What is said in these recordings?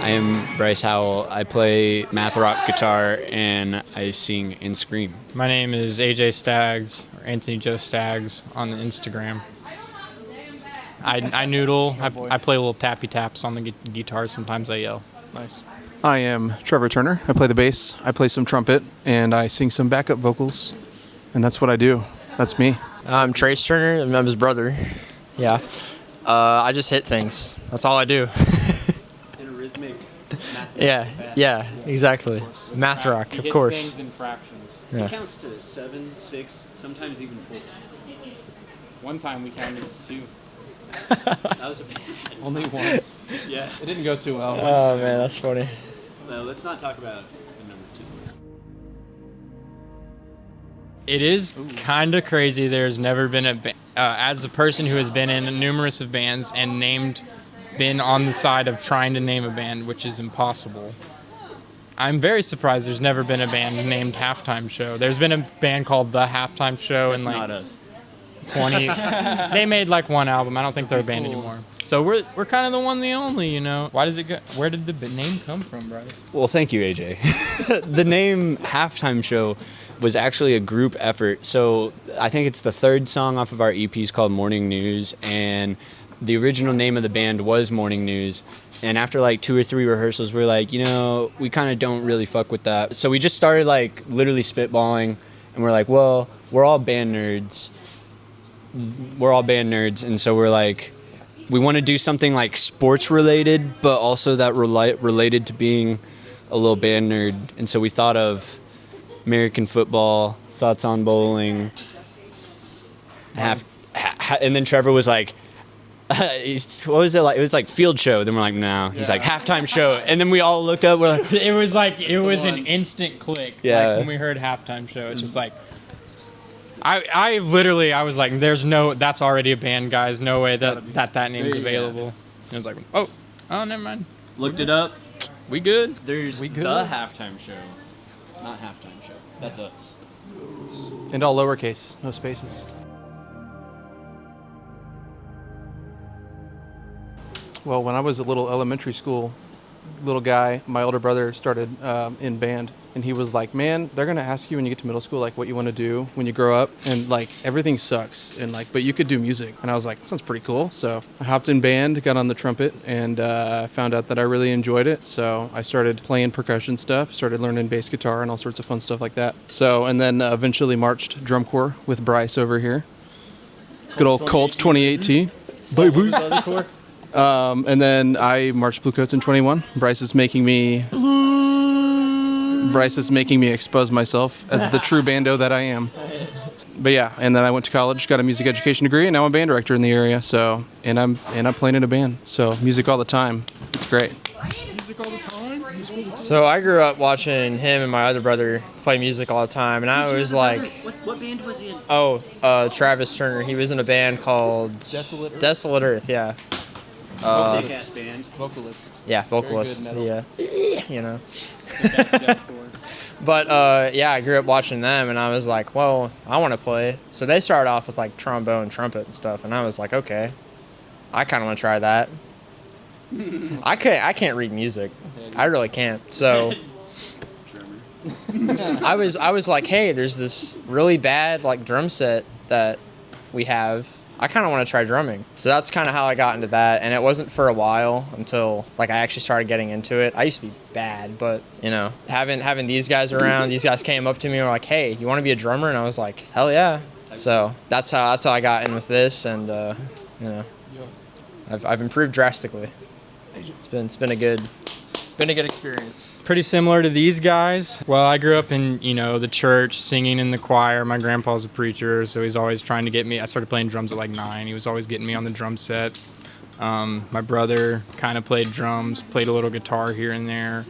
I am Bryce Howell. I play math rock guitar and I sing and scream. My name is AJ Staggs, or Anthony Joe Staggs on the Instagram. I noodle. I play little tappy taps on the guitar. Sometimes I yell. Nice. I am Trevor Turner. I play the bass, I play some trumpet, and I sing some backup vocals. And that's what I do. That's me. I'm Trace Turner. I'm his brother. Yeah. I just hit things. That's all I do. In a rhythmic Yeah, exactly. Math rock, of course. Things in fractions. Yeah. It counts to 7, 6, sometimes even 4. One time we counted to 2. That was a bad. Only once. Yeah. It didn't go too well. Oh man, that's funny. No, let's not talk about the number 2. It is kind of crazy. There's never been as a person who has been in numerous of bands and been on the side of trying to name a band, which is impossible. I'm very surprised there's never been a band named Halftime Show. There's been a band called The Halftime Show in like Not us. 20. They made like one album. I don't think they're a band anymore. So we're kind of the one, the only, you know. Why does it go? Where did the name come from, Bryce? Well, thank you, AJ. The name Halftime Show was actually a group effort. So I think it's the 3rd song off of our EPs called Morning News, and the original name of the band was Morning News. And after like 2 or 3 rehearsals, we're like, you know, we kind of don't really fuck with that. So we just started like literally spitballing, and we're like, well, we're all band nerds, and so we're like, we want to do something like sports related, but also that related to being a little band nerd. And so we thought of American football, thoughts on bowling, and then Trevor was like, what was it like? It was like field show. Then we're like, no. He's like, halftime show. And then we all looked up. We're like, it was an instant click. Yeah. Like when we heard Halftime Show, it's just like, I literally was like, that's already a band, guys. No way that name's available. And I was like, oh, never mind. looked it up. We good? There's We good? the halftime show, not halftime show. That's us. And all lowercase, no spaces. Well, when I was a little elementary school little guy, my older brother started in band, and he was like, man, they're going to ask you when you get to middle school, like, what you want to do when you grow up, and like everything sucks, and like, but you could do music. And I was like, sounds pretty cool. So I hopped in band, got on the trumpet, and found out that I really enjoyed it. So I started playing percussion stuff, started learning bass guitar and all sorts of fun stuff like that. So, and then eventually marched drum corps with Bryce over here. Good old Colts 2018. Baby. And then I marched Blue Coats in 21. Bryce is making me expose myself as the true bando that I am. But yeah, and then I went to college, got a music education degree, and now I'm a band director in the area. So, and I'm playing in a band. So music all the time. It's great. So I grew up watching him and my other brother play music all the time, and I was like, What band was he in? Travis Turner. He was in a band called Desolate Earth, yeah. Sick-ass band. Vocalist. Yeah, vocalist. Very good Yeah, you know. But yeah, I grew up watching them, and I was like, well, I want to play. So they started off with like trombone, trumpet, and stuff, and I was like, okay, I kind of want to try that. I can't read music. I really can't. So I was like, hey, there's this really bad like drum set that we have. I kind of want to try drumming. So that's kind of how I got into that. And it wasn't for a while until like I actually started getting into it. I used to be bad, but you know, having these guys around, these guys came up to me and were like, hey, you want to be a drummer? And I was like, hell yeah. So that's how I got in with this. And you know, I've improved drastically. It's been a good experience. Pretty similar to these guys. Well, I grew up in, the church, singing in the choir. My grandpa's a preacher, so he's always trying to get me. I started playing drums at like 9. He was always getting me on the drum set. My brother kind of played drums, played a little guitar here and there.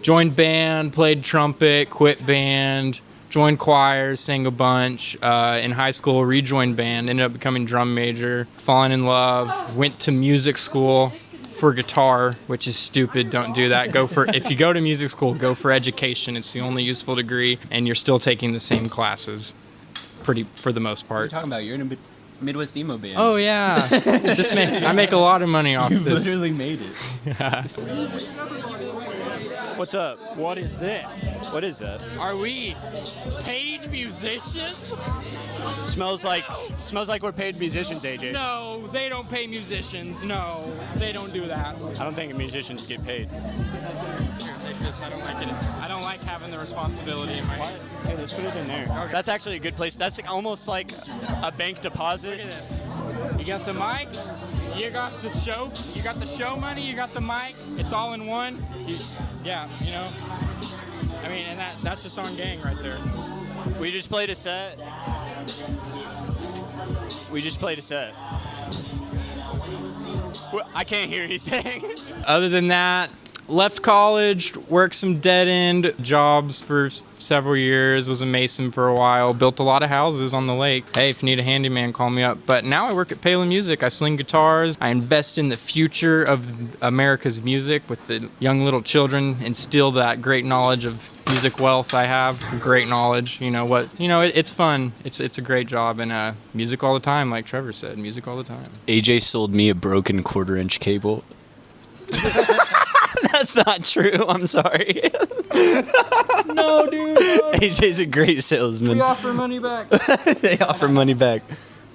Joined band, played trumpet, quit band, joined choirs, sang a bunch. In high school, rejoined band, ended up becoming drum major, falling in love, went to music school for guitar, which is stupid. Don't do that. If you go to music school, go for education. It's the only useful degree, and you're still taking the same classes, for the most part. You're talking about you're in Midwest emo band. Oh yeah, I make a lot of money off You this. literally made it. What's up? What is this? What is that? Are we paid musicians? Smells like we're paid musicians, AJ. No, they don't pay musicians. No, they don't do that. I don't think musicians get paid. I don't like it. I don't like having the responsibility in my head. Hey, let's put it in there. Okay. That's actually a good place. That's almost like a bank deposit. Look at this. You got the mic. You got the show. You got the show money. You got the mic. It's all in one. Yeah, you know. I mean, and that's just on gang right there. We just played a set. I can't hear anything. Other than that, left college, worked some dead end jobs for several years, was a mason for a while, built a lot of houses on the lake. Hey, if you need a handyman, call me up. But now I work at Palin Music. I sling guitars. I invest in the future of America's music with the young little children, instill that great knowledge of music wealth I have. Great knowledge. It's fun. It's a great job, and music all the time, like Trevor said, music all the time. AJ sold me a broken 1/4-inch cable. That's not true. I'm sorry. No, dude. No. AJ's a great salesman. We offer money back. They offer money back.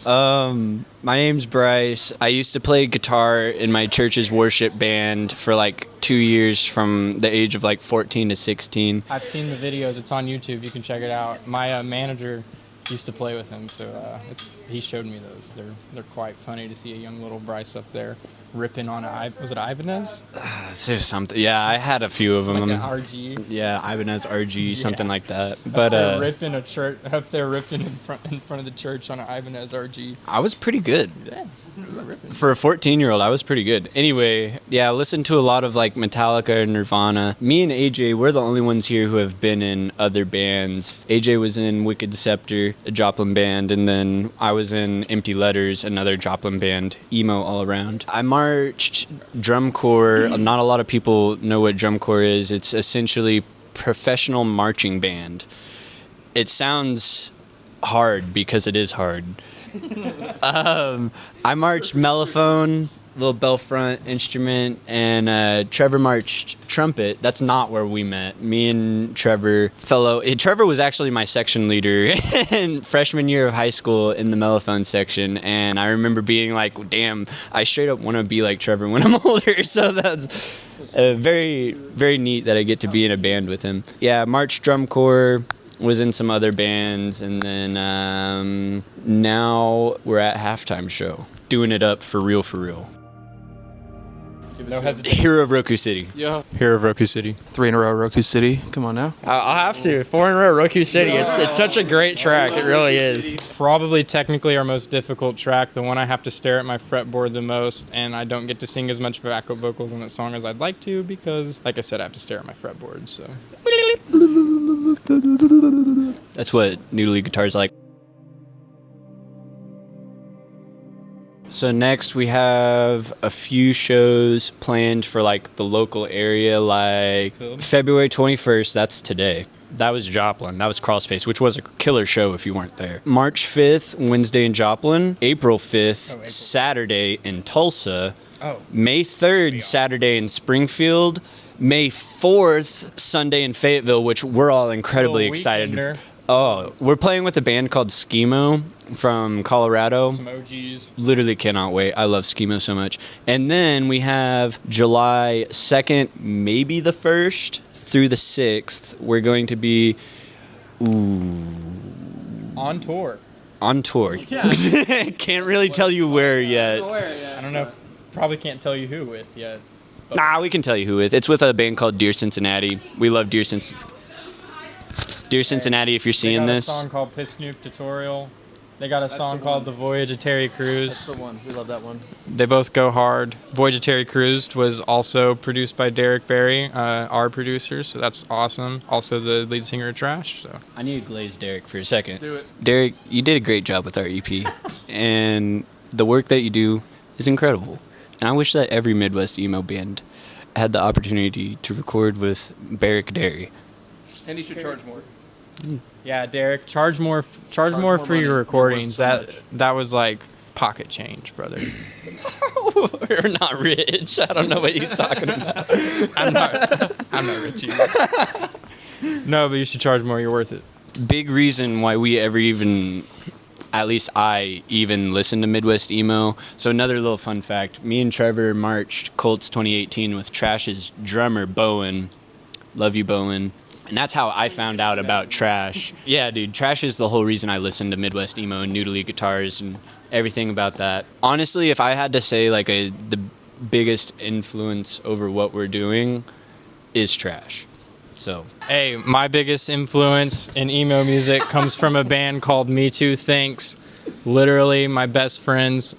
My name's Bryce. I used to play guitar in my church's worship band for like 2 years from the age of like 14 to 16. I've seen the videos. It's on YouTube. You can check it out. My manager used to play with him, so he showed me those. They're quite funny to see a young little Bryce up there ripping on was it Ibanez? There's something. Yeah, I had a few of them. Like an RG. Yeah, Ibanez RG, something like that. But But ripping a church up there, ripping in front of the church on an Ibanez RG. I was pretty good. Yeah, ripping. For a 14-year-old, I was pretty good. Anyway, yeah, I listened to a lot of like Metallica and Nirvana. Me and AJ, we're the only ones here who have been in other bands. AJ was in Wicked Scepter, a Joplin band, and then I was in Empty Letters, another Joplin band, emo all around. I marched drum corps. Not a lot of people know what drum corps is. It's essentially professional marching band. It sounds hard because it is hard. I marched mellophone, little bell front instrument, and Trevor marched trumpet. That's not where we met. Me and Trevor Trevor was actually my section leader in freshman year of high school in the mellophone section, and I remember being like, damn, I straight up want to be like Trevor when I'm older. So that's very, very neat that I get to be in a band with him. Yeah, marched drum corps. Was in some other bands, and then now we're at Halftime Show, doing it up for real, for real. No hesitation. Hero of Roku City. Yeah. Here of Roku City. 3 in a row, Roku City. Come on now. I'll have to. 4 in a row, Roku City. It's such a great track. It really is. Probably technically our most difficult track, the one I have to stare at my fretboard the most, and I don't get to sing as much backup vocals on that song as I'd like to because, like I said, I have to stare at my fretboard, so. That's what noodly guitar's like. So next we have a few shows planned for like the local area, like February 21st, that's today. That was Joplin. That was Crawlspace, which was a killer show if you weren't there. March 5th, Wednesday in Joplin. April 5th, Saturday in Tulsa. May 3rd, Saturday in Springfield. May 4th, Sunday in Fayetteville, which we're all incredibly excited. Oh, we're playing with a band called Schemo from Colorado. Some OGs. Literally cannot wait. I love Schemo so much. And then we have July 2nd, maybe the 1st through the 6th. We're going to be On tour. on tour. Yeah. Can't really tell you where yet. I don't know. Probably can't tell you who with yet. Nah, we can tell you who with. It's with a band called Dear Cincinnati. We love Dear Cincinnati. Dear Cincinnati, if you're seeing this. They got a song called Piss Snoop Tutorial. They got a song called The Voyage of Terry Crews. That's the one. We love that one. They both go hard. Voyage of Terry Crews was also produced by Derek Barry, our producer, so that's awesome. Also the lead singer of Trash. So I need to glaze Derek for a second. Do it. Derek, you did a great job with our EP, and the work that you do is incredible. And I wish that every Midwest emo band had the opportunity to record with Barrick Derry. And he should charge more. Yeah, Derek, charge more for money. your recordings. You're worth so That was like pocket change, brother. We're not rich. I don't know what he's talking about. I'm not rich either. No, but you should charge more. You're worth it. Big reason why we ever even, at least I even listened to Midwest emo. So another little fun fact, me and Trevor marched Colts 2018 with Trash's drummer, Bowen. Love you, Bowen. And that's how I found out about Trash. Yeah, dude, Trash is the whole reason I listened to Midwest emo and noodly guitars and everything about that. Honestly, if I had to say like the biggest influence over what we're doing is Trash. So, Hey, my biggest influence in emo music comes from a band called Me Too Thanks. Literally, my best friends,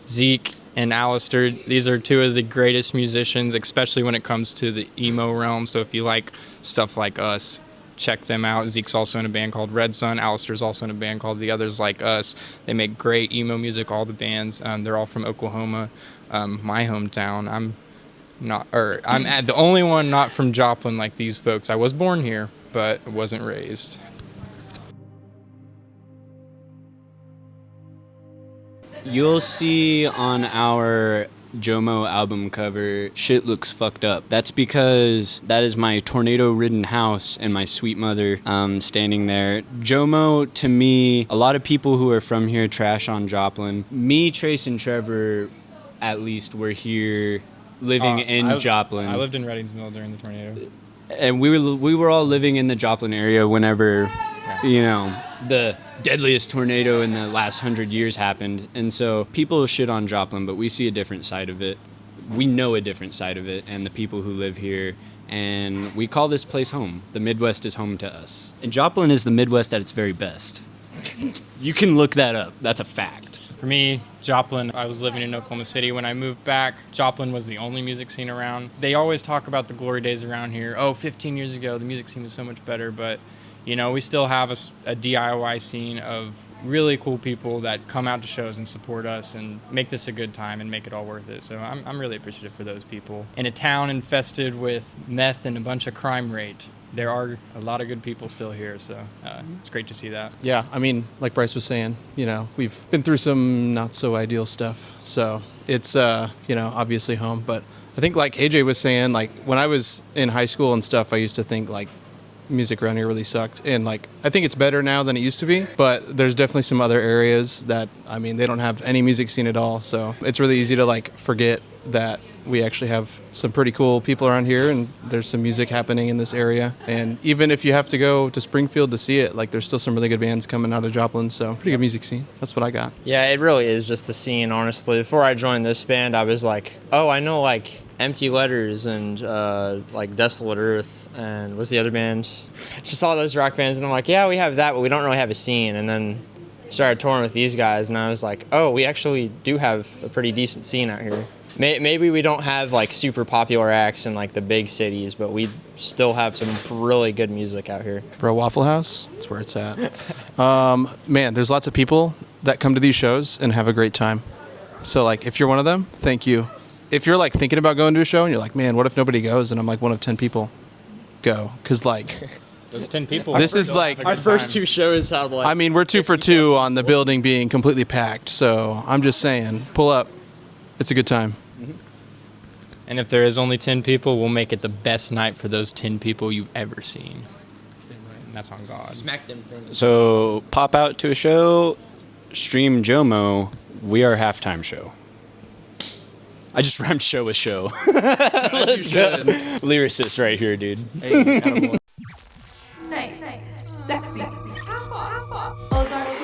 Zeke and Alistair. These are two of the greatest musicians, especially when it comes to the emo realm. So if you like stuff like us, check them out. Zeke's also in a band called Red Sun. Alistair's also in a band called The Others Like Us. They make great emo music, all the bands. They're all from Oklahoma, my hometown. I'm the only one not from Joplin like these folks. I was born here, but wasn't raised. you'll see on our Jomo album cover, Shit Looks Fucked Up. That's because that is my tornado-ridden house and my sweet mother standing there. Jomo, to me, a lot of people who are from here trash on Joplin. Me, Trace, and Trevor, at least, were here living in Joplin. I lived in Reddingsville during the tornado. And we were all living in the Joplin area whenever, the deadliest tornado in the last 100 years happened. And so people shit on Joplin, but we see a different side of it. We know a different side of it and the people who live here. And we call this place home. The Midwest is home to us. And Joplin is the Midwest at its very best. You can look that up. That's a fact. For me, Joplin, I was living in Oklahoma City. When I moved back, Joplin was the only music scene around. They always talk about the glory days around here. 15 years ago, the music scene was so much better. But, we still have a DIY scene of really cool people that come out to shows and support us and make this a good time and make it all worth it. So I'm really appreciative for those people. In a town infested with meth and a bunch of crime rate, there are a lot of good people still here, so it's great to see that. Yeah, I mean, like Bryce was saying, we've been through some not so ideal stuff, so it's, obviously home. But I think like AJ was saying, like when I was in high school and stuff, I used to think like music around here really sucked. And like, I think it's better now than it used to be, but there's definitely some other areas that, they don't have any music scene at all. So it's really easy to like forget that we actually have some pretty cool people around here and there's some music happening in this area. And even if you have to go to Springfield to see it, like there's still some really good bands coming out of Joplin. So pretty good music scene. That's what I got. Yeah, it really is just a scene, honestly. Before I joined this band, I was like, I know like Empty Letters and like Desolate Earth and what's the other band? Just all those rock bands, and I'm like, yeah, we have that, but we don't really have a scene. And then started touring with these guys, and I was like, we actually do have a pretty decent scene out here. Maybe we don't have like super popular acts in like the big cities, but we still have some really good music out here. Bro, Waffle House, that's where it's at. Man, there's lots of people that come to these shows and have a great time. So like, if you're one of them, thank you. If you're like thinking about going to a show and you're like, man, what if nobody goes? And I'm like one of 10 people, go. Cause like, Those 10 people. this is like, Our first two shows had like... we're 2 for 2 on the building being completely packed. So I'm just saying, pull up. It's a good time. And if there is only 10 people, we'll make it the best night for those 10 people you've ever seen. And that's on God. Smack them from the... So pop out to a show, stream Jomo. We are halftime show. I just rhymed show with show. Let's go. Lyricist right here, dude. Hey, attaboy. Nice. Sexy. Half off. Ozark